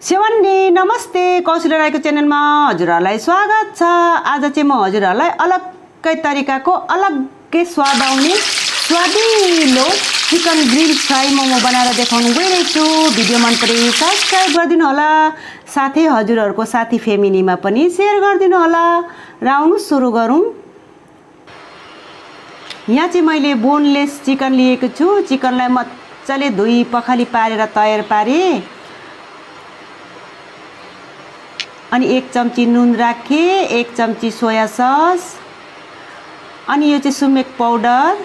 सेवन्नी नमस्ते कौशल राईको च्यानलमा हजुरहरुलाई स्वागत छ। आज चाहिँ म हजुरहरुलाई अलग्गै तरिकाको अलग्गै स्वाद आउने स्वादिलो चिकन ग्रिल फ्राई मोमो बनाएर देखाउन गइरहेको छु। भिडियो मन परे सब्स्क्राइब गरिदिनु होला, साथै हजुरहरुको साथी फ्यामिलीमा पनि शेयर गरिदिनु होला। र आउनु सुरु गरौँ। यहाँ चाहिँ मैले बोनलेस चिकन लिएको छु। चिकनलाई मज्जाले धोई पखाली पारेर तयार पारे। अनि 1 चम्ची नुन राखे, 1 चम्ची सोया सस, अनि यो चाहिँ सुमेक पाउडर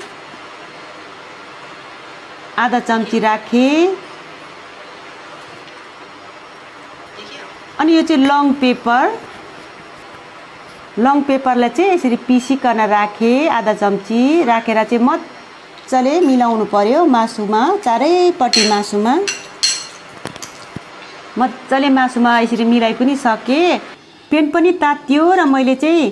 आधा चम्ची राखे, अनि यो चाहिँ लङ पेपरलाई चाहिँ यसरी पिसिकन राखे आधा चम्ची राखेर चाहिँ मज्जाले मिलाउनु पर्यो मासुमा, चारैपट्टि मासुमा मज्जाले मासुमा यसरी मिलाइ पनि सके। पेन पनि तात्यो र मैले चाहिँ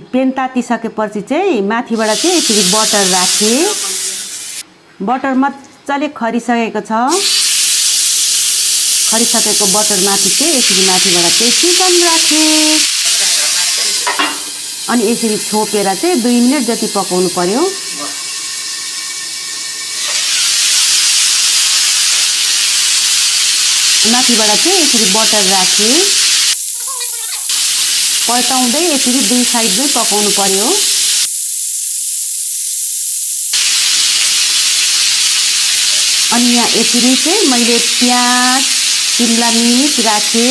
पेन तातिसकेपछि चाहिँ माथिबाट चाहिँ यसरी बटर राखे। बटर मज्जाले खरिसकेको छ। खरिसकेको बटर माथि चाहिँ यसरी माथिबाट चाहिँ चिकन राखे। अनि यसरी छोपेर चाहिँ 2 मिनेट जति पकाउनु पर्यो। माथिबाट चाहिँ यसरी बटर राखे, पल्टाउँदै यसरी 2 साइडमै पकाउनु पर्यो। अनि यहाँ यसरी चाहिँ मैले प्याज, शिमला मिर्च राखे।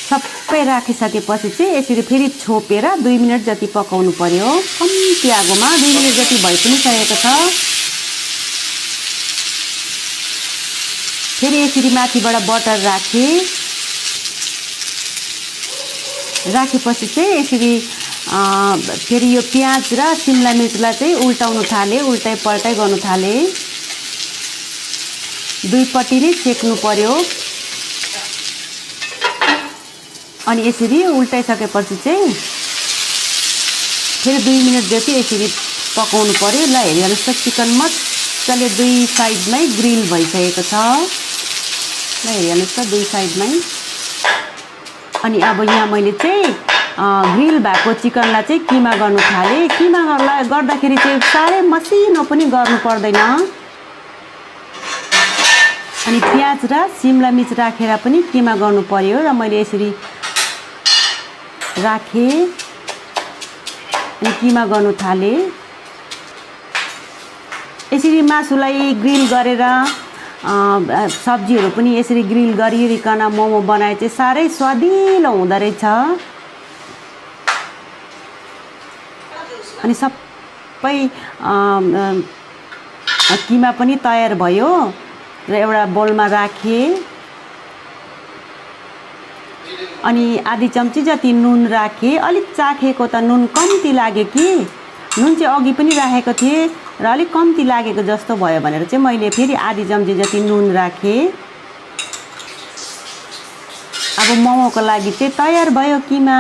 सबै राखिसकेपछि चाहिँ यसरी फेरि छोपेर 2 मिनेट जति पकाउनु पर्यो। कम्ती आगोमा 2 मिनेट जति भइ पनि सकेको छ। फेरि यसरी माथिबाट बटर राखे। राखेपछि चाहिँ यसरी फेरि यो प्याज र शिमला मिर्चलाई चाहिँ उल्टाउनु थाले, उल्टाइ पल्टाइ गर्नु थाले। दुईपट्टि नै सेक्नु पर्यो। अनि यसरी उल्टाइसकेपछि चाहिँ फेरि 2 मिनेट जति यसरी पकाउनु पर्यो। ल हेर्नुहोस् त चिकन मज्जाले 2 साइडमै ग्रिल भइसकेको छ। ल हेर्नुहोस् त 2 साइडमै। अनि अब यहाँ मैले चाहिँ ग्रिल भएको चिकनलाई चाहिँ किमा गर्नु थाले। किमा गर्दाखेरि चाहिँ साह्रै मसिनो पनि गर्नु पर्दैन। अनि प्याज र शिमला मिर्च राखेर पनि किमा गर्नु पर्यो। र मैले यसरी राखे अनि किमा गर्नु थाले। यसरी मासुलाई ग्रिल गरेर सब्जीहरू पनि यसरी ग्रिल गरिकन मोमो बनाए चाहिँ साह्रै स्वादिलो हुँदो रहेछ। अनि सबै किमा पनि तयार भयो र एउटा बोलमा राखे। अनि आधी चम्ची जति नुन राखे। अलिक चाखेको त नुन कम्ती लाग्यो कि, नुन चाहिँ अघि पनि राखेको थिएँ र अलिक कम्ती लागेको जस्तो भयो भनेर चाहिँ मैले फेरि आधी चम्ची जति नुन राखे। अब मोमोको लागि चाहिँ तयार भयो किमा।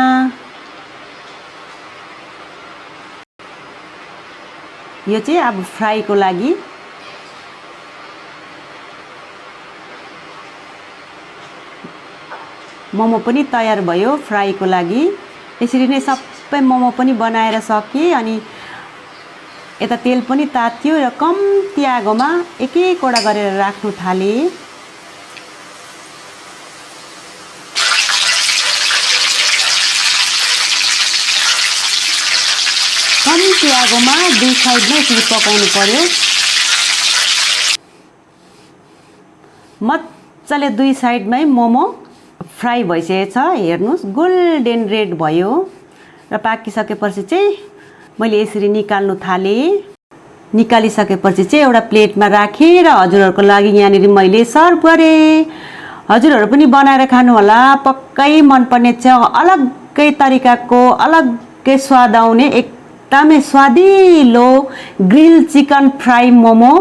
यो चाहिँ अब फ्राईको लागि। मोमो पनि तयार भयो फ्राईको लागि। यसरी नै सबै मोमो पनि बनाएर सके। अनि यता तेल पनि तात्यो र कम्ती आगोमा एक-एकवटा गरेर राख्नु थाले। कम्ती आगोमा 2 साइडमै यसरी पकाउनु पर्यो। मज्जाले 2 साइडमै मोमो फ्राई भइसकेको छ। हेर्नुहोस् गोल्डन रेड भयो। र पाकिसकेपछि चाहिँ मैले यसरी निकाल्नु थाले। निकालिसकेपछि चाहिँ एउटा प्लेटमा राखेर हजुरहरूको लागि यहाँनिर मैले सर्भ गरेँ। हजुरहरू पनि बनाएर खानु होला, पक्कै मनपर्ने छ। अलग्गै तरिकाको अलग्गै स्वाद आउने एकदमै स्वादिलो grill chicken fry momo.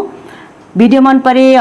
Video मन परे